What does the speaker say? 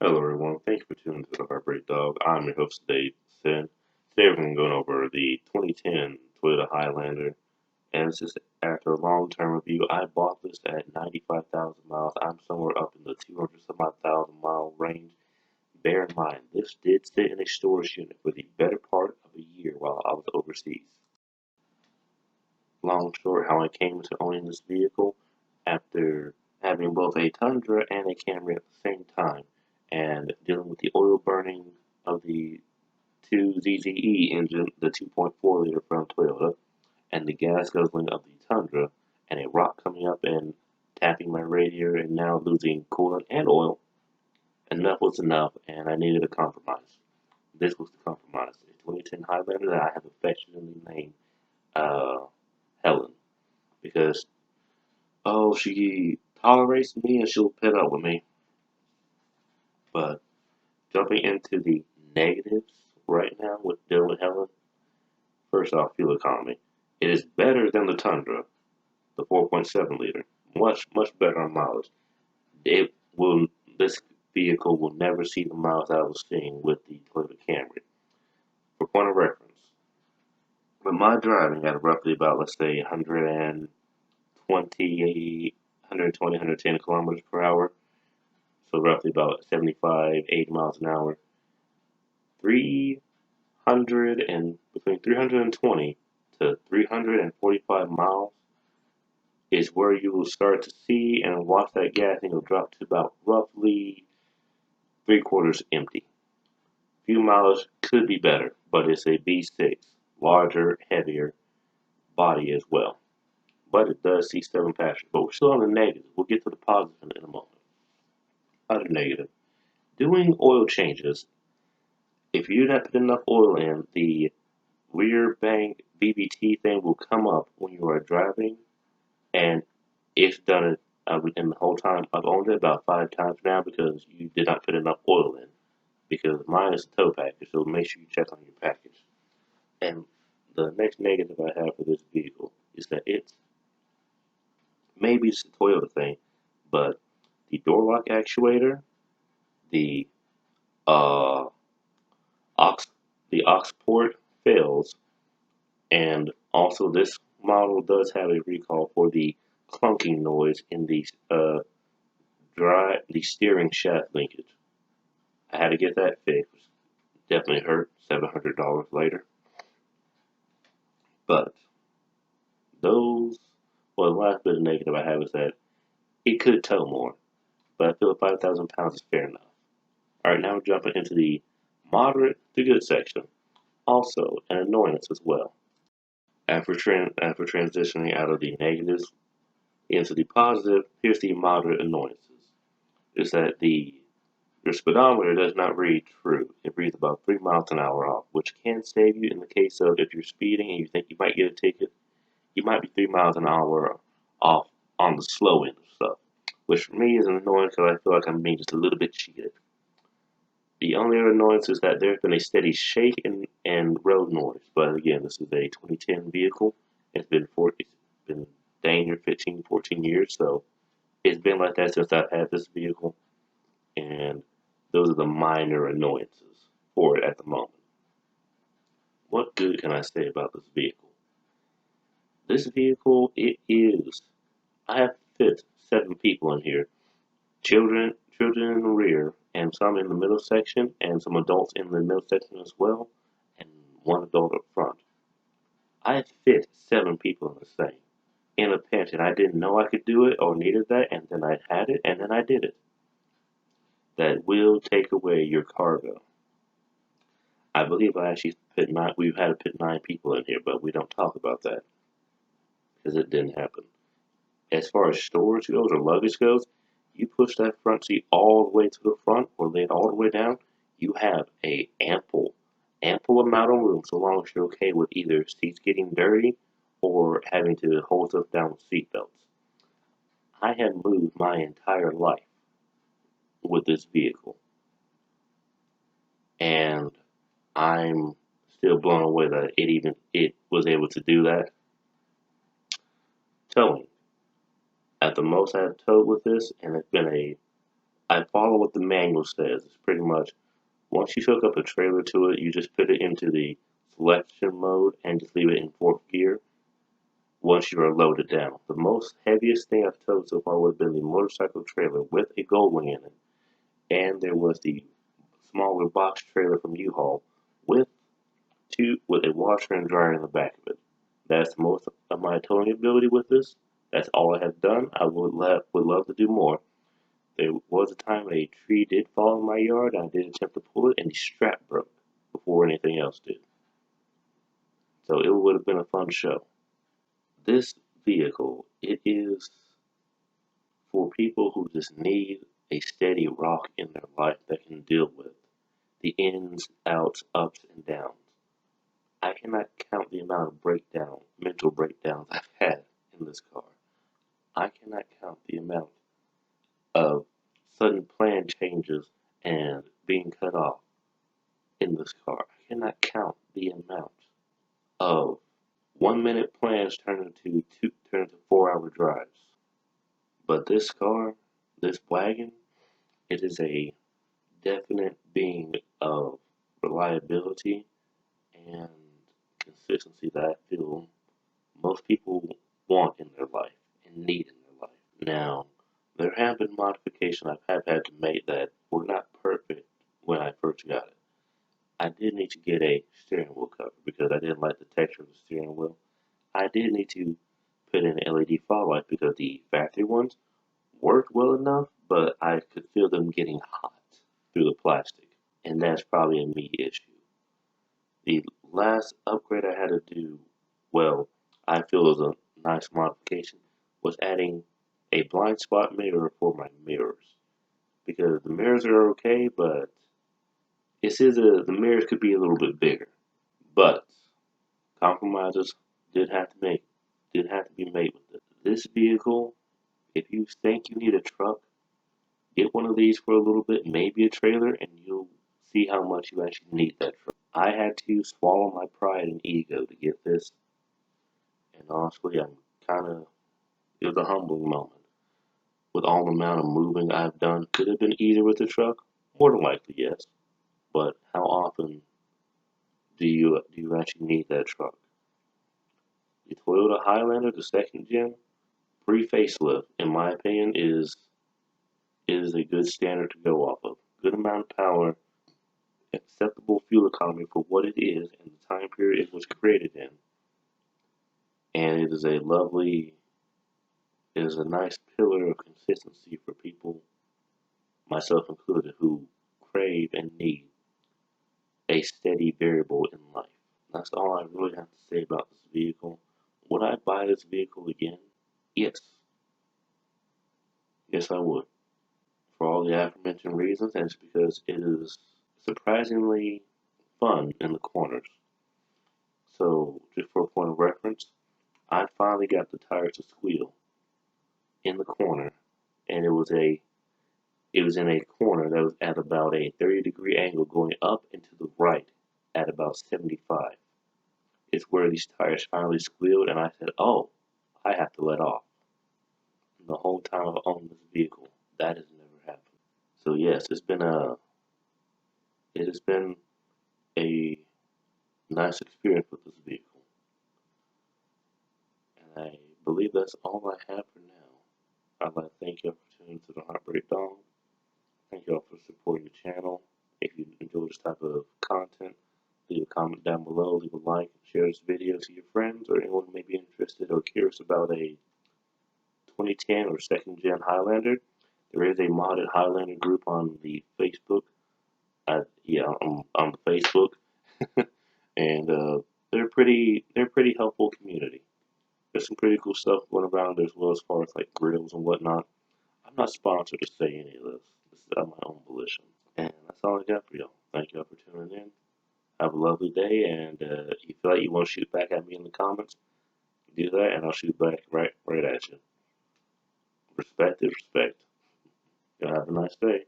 Hello everyone, thank you for tuning to the HrtBrkDog. I'm your host today, Sid. Today we're going to go over the 2010 Toyota Highlander, and this is after a long-term review. I bought this at 95,000 miles. I'm somewhere up in the 200 some odd thousand mile range. Bear in mind, this did sit in a storage unit for the better part of a year while I was overseas. Long short, how I came to owning this vehicle after having both a Tundra and a Camry at the same time, and dealing with the oil burning of the two ZZE engine, the 2.4 liter from Toyota, and the gas guzzling of the Tundra, and a rock coming up and tapping my radiator and now losing coolant and oil. Enough was enough, and I needed a compromise. This was the compromise. A 2010 Highlander that I have affectionately named uh, Helen, because she tolerates me and she'll put up with me. But jumping into the negatives right now with dealing with Helen, first off, fuel economy. It is better than the Tundra, the 4.7 liter. Much, much better on mileage. It will. This vehicle will never see the miles I was seeing with the Toyota Camry. For point of reference, with my driving at roughly about, let's say, 120, 110 kilometers per hour, so roughly about 75, 80 miles an hour, 300 and between 320 to 345 miles is where you will start to see and watch that gas thing will drop to about roughly 3/4 empty. Fuel mileage could be better, but it's a V6, larger, heavier body as well. But it does see 7 passengers. But we're still on the negative. We'll get to the positive in a moment. Other negative. Doing oil changes. If you do not put enough oil in, the rear bank VVT thing will come up when you are driving, and it's done it in the whole time. I've owned it about 5 times now because you did not put enough oil in. Because mine is a tow package, so make sure you check on your package. And the next negative I have for this vehicle is that maybe it's a Toyota thing, but the door lock actuator, the uh, aux the aux port fails, and also this model does have a recall for the clunking noise in the steering shaft linkage. I had to get that fixed. Definitely hurt. $700 later. But those, well, the last bit of negative I have is that it could tow more, but I feel 5,000 pounds is fair enough. All right, now we're jumping into the moderate to good section. Also, an annoyance as well. After transitioning out of the negatives into the positive, here's the moderate annoyances. Is that your speedometer does not read true. It reads about 3 miles an hour off, which can save you in the case of if you're speeding and you think you might get a ticket. You might be 3 miles an hour off on the slow end of stuff, which for me is annoying because I feel like I'm being just a little bit cheated. The only other annoyance is that there's been a steady shake and road noise, but again, this is a 2010 vehicle. It's been dang near 15, 14 years, so it's been like that since I've had this vehicle, and those are the minor annoyances for it at the moment. What good can I say about this vehicle? This vehicle, I have fit 7 people in here. Children in the rear, and some in the middle section, and some adults in the middle section as well, and one adult up front. I fit 7 people in the same. In a pinch, and I didn't know I could do it or needed that, and then I had it, and then I did it. That will take away your cargo. I believe I actually we've had to put 9 people in here, but we don't talk about that because it didn't happen. As far as storage goes or luggage goes, you push that front seat all the way to the front or lay it all the way down, you have a ample amount of room so long as you're okay with either seats getting dirty or having to hold stuff down with seat belts. I have moved my entire life with this vehicle, and I'm still blown away that it was able to do that. Towing. At the most I've towed with this, and it's been a I follow what the manual says. It's pretty much once you hook up a trailer to it, you just put it into the selection mode and just leave it in fourth gear once you are loaded down. The most heaviest thing I've towed so far would have been the motorcycle trailer with a gold wing in it, and there was the smaller box trailer from U-Haul with with a washer and dryer in the back of it. That's most of my towing ability with this. That's all I have done. I would love to do more. There was a time a tree did fall in my yard. I did attempt to pull it, and the strap broke before anything else did. So it would have been a fun show. This vehicle, it is for people who just need a steady rock in their life that can deal with the ins, outs, ups, and downs. I cannot count the amount of mental breakdowns I've had in this car. I cannot count the amount of sudden plan changes and being cut off in this car. I cannot count the amount of 1 minute plans turn into 4 hour drives. But this car, this wagon, it is a definite being of reliability and consistency that I feel most people want in their life and need in their life. Now, there have been modifications I have had to make that were not perfect when I first got it. I did need to get a steering wheel cover because I didn't like the texture of the steering wheel. I did need to put in an LED fog light because the factory ones worked well enough, but I could feel them getting hot through the plastic, and that's probably a me issue. The last upgrade I had to do, well, I feel was a nice modification, was adding a blind spot mirror for my mirrors. Because the mirrors are okay, but it says the mirrors could be a little bit bigger. But compromises did have to be made with it. This vehicle, if you think you need a truck, get one of these for a little bit, maybe a trailer, and you'll see how much you actually need that truck. I had to swallow my pride and ego to get this, and honestly, it was a humbling moment. With all the amount of moving I've done, could it have been easier with the truck? More than likely, yes. But how often do you actually need that truck? The Toyota Highlander, the second gen, pre-facelift, in my opinion, is a good standard to go off of. Good amount of power, acceptable fuel economy for what it is and the time period it was created in. And it is a nice pillar of consistency for people, myself included, who crave and need a steady variable in life. That's all I really have to say about this vehicle. Would I buy this vehicle again? Yes. Yes, I would. For all the aforementioned reasons, and it's because it is surprisingly fun in the corners. So, just for a point of reference, I finally got the tires to squeal in the corner, and it was in a corner that was at about a 30-degree angle going up and to the right at about 75. It's where these tires finally squealed, and I said, "Oh, I have to let off." And the whole time I've owned this vehicle, that has never happened. So yes, it has been a nice experience with this vehicle, and I believe that's all I have for now. I'd like to thank you for tuning to the HrtBrkDog. Thank you all for supporting the channel. If you enjoy this type of content, leave a comment down below, leave a like, share this video to your friends or anyone who may be interested or curious about a 2010 or second gen Highlander. There is a modded Highlander group on the Facebook. I'm on the Facebook, and they're pretty helpful community. There's some pretty cool stuff going around as well as far as like grills and whatnot. I'm not sponsored to say any of this. This is on my own volition. And that's all I got for y'all. Thank y'all for tuning in. Have a lovely day, and if you feel like you want to shoot back at me in the comments, do that, and I'll shoot back right at you. Respect is respect. Y'all have a nice day.